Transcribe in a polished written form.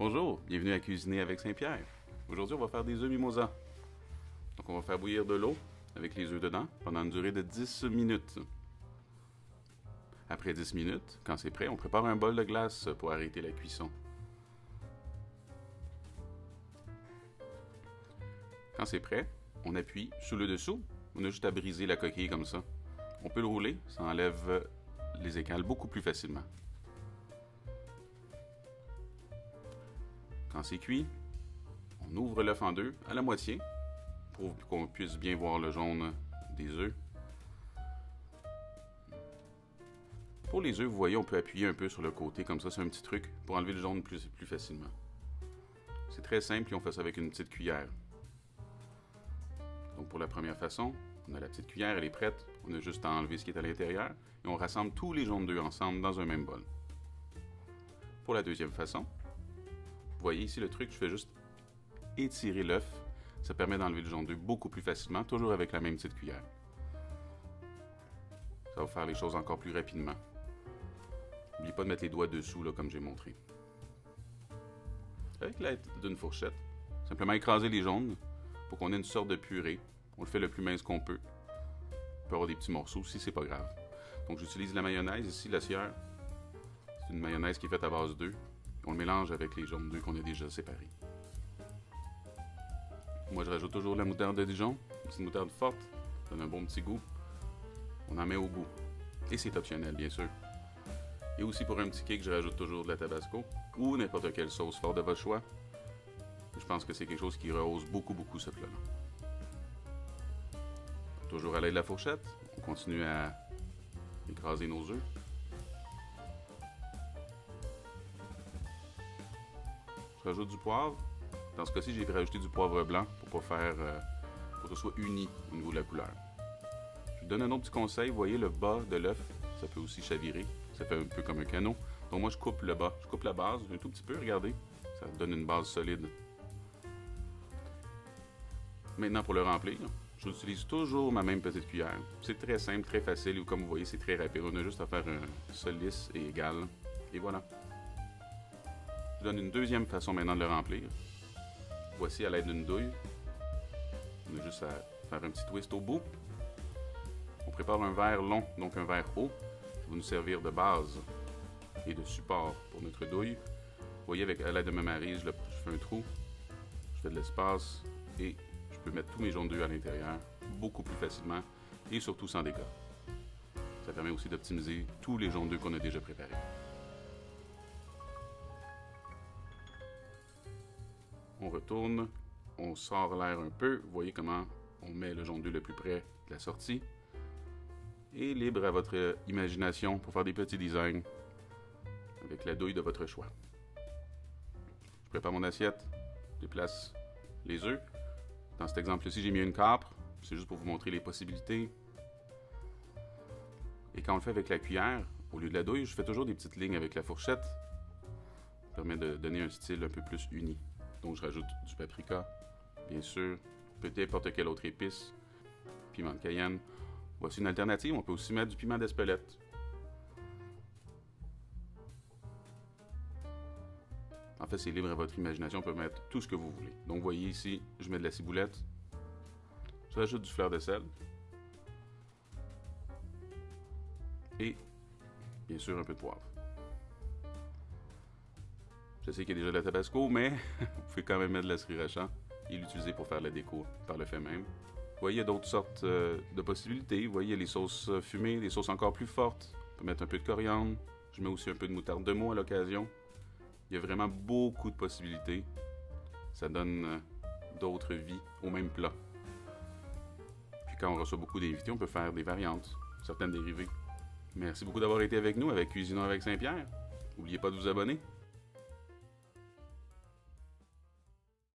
Bonjour, bienvenue à Cuisiner avec Saint-Pierre. Aujourd'hui, on va faire des œufs mimosa. Donc, on va faire bouillir de l'eau avec les œufs dedans pendant une durée de 10 minutes. Après 10 minutes, quand c'est prêt, on prépare un bol de glace pour arrêter la cuisson. Quand c'est prêt, on appuie sous le dessous. On a juste à briser la coquille comme ça. On peut le rouler, ça enlève les écales beaucoup plus facilement. Quand c'est cuit, on ouvre l'œuf en deux à la moitié pour qu'on puisse bien voir le jaune des œufs. Pour les œufs, vous voyez, on peut appuyer un peu sur le côté comme ça, c'est un petit truc pour enlever le jaune plus facilement. C'est très simple et on fait ça avec une petite cuillère. Donc pour la première façon, on a la petite cuillère, elle est prête, on a juste à enlever ce qui est à l'intérieur et on rassemble tous les jaunes d'œufs ensemble dans un même bol. Pour la deuxième façon, vous voyez ici le truc, je fais juste étirer l'œuf. Ça permet d'enlever le jaune d'œuf beaucoup plus facilement, toujours avec la même petite cuillère. Ça va faire les choses encore plus rapidement. N'oubliez pas de mettre les doigts dessous, là, comme j'ai montré. Avec l'aide d'une fourchette, simplement écraser les jaunes pour qu'on ait une sorte de purée. On le fait le plus mince qu'on peut. On peut avoir des petits morceaux si c'est pas grave. Donc j'utilise la mayonnaise ici, la Sieur. C'est une mayonnaise qui est faite à base d'œufs. On le mélange avec les jaunes d'œufs qu'on a déjà séparés. Moi, je rajoute toujours la moutarde de Dijon, une petite moutarde forte, ça donne un bon petit goût. On en met au goût. Et c'est optionnel, bien sûr. Et aussi pour un petit kick, je rajoute toujours de la tabasco ou n'importe quelle sauce forte de votre choix. Je pense que c'est quelque chose qui rehausse beaucoup ce plat-là. Toujours à l'aide de la fourchette, on continue à écraser nos œufs. Je rajoute du poivre. Dans ce cas-ci, j'ai rajouté du poivre blanc pour que ce soit uni au niveau de la couleur. Je vous donne un autre petit conseil. Vous voyez le bas de l'œuf, ça peut aussi chavirer. Ça fait un peu comme un canot. Donc moi, je coupe le bas. Je coupe la base un tout petit peu, regardez. Ça donne une base solide. Maintenant, pour le remplir, j'utilise toujours ma même petite cuillère. C'est très simple, très facile. Ou comme vous voyez, c'est très rapide. On a juste à faire un seul lisse et égal. Et voilà. Je donne une deuxième façon maintenant de le remplir. Voici à l'aide d'une douille. On a juste à faire un petit twist au bout. On prépare un verre long, donc un verre haut, qui va nous servir de base et de support pour notre douille. Vous voyez, à l'aide de ma maryse, je fais un trou, je fais de l'espace et je peux mettre tous mes jaunes d'œufs à l'intérieur beaucoup plus facilement et surtout sans dégâts. Ça permet aussi d'optimiser tous les jaunes d'œufs qu'on a déjà préparés. On retourne, on sort l'air un peu. Vous voyez comment on met le jaune d'œuf le plus près de la sortie. Et libre à votre imagination pour faire des petits designs avec la douille de votre choix. Je prépare mon assiette, je déplace les œufs. Dans cet exemple-ci, j'ai mis une capre. C'est juste pour vous montrer les possibilités. Et quand on le fait avec la cuillère, au lieu de la douille, je fais toujours des petites lignes avec la fourchette. Ça permet de donner un style un peu plus uni. Donc je rajoute du paprika, bien sûr, peut-être n'importe quelle autre épice, piment de Cayenne. Voici une alternative, on peut aussi mettre du piment d'Espelette. En fait, c'est libre à votre imagination, on peut mettre tout ce que vous voulez. Donc vous voyez ici, je mets de la ciboulette, je rajoute du fleur de sel et bien sûr un peu de poivre. Je sais qu'il y a déjà de la tabasco, mais vous pouvez quand même mettre de la sriracha et l'utiliser pour faire la déco par le fait même. Vous voyez, il y a d'autres sortes de possibilités. Vous voyez, il y a les sauces fumées, des sauces encore plus fortes. On peut mettre un peu de coriandre. Je mets aussi un peu de moutarde de Meaux à l'occasion. Il y a vraiment beaucoup de possibilités. Ça donne d'autres vies au même plat. Puis quand on reçoit beaucoup d'invités, on peut faire des variantes, certaines dérivées. Merci beaucoup d'avoir été avec nous avec Cuisinons avec Saint-Pierre. N'oubliez pas de vous abonner.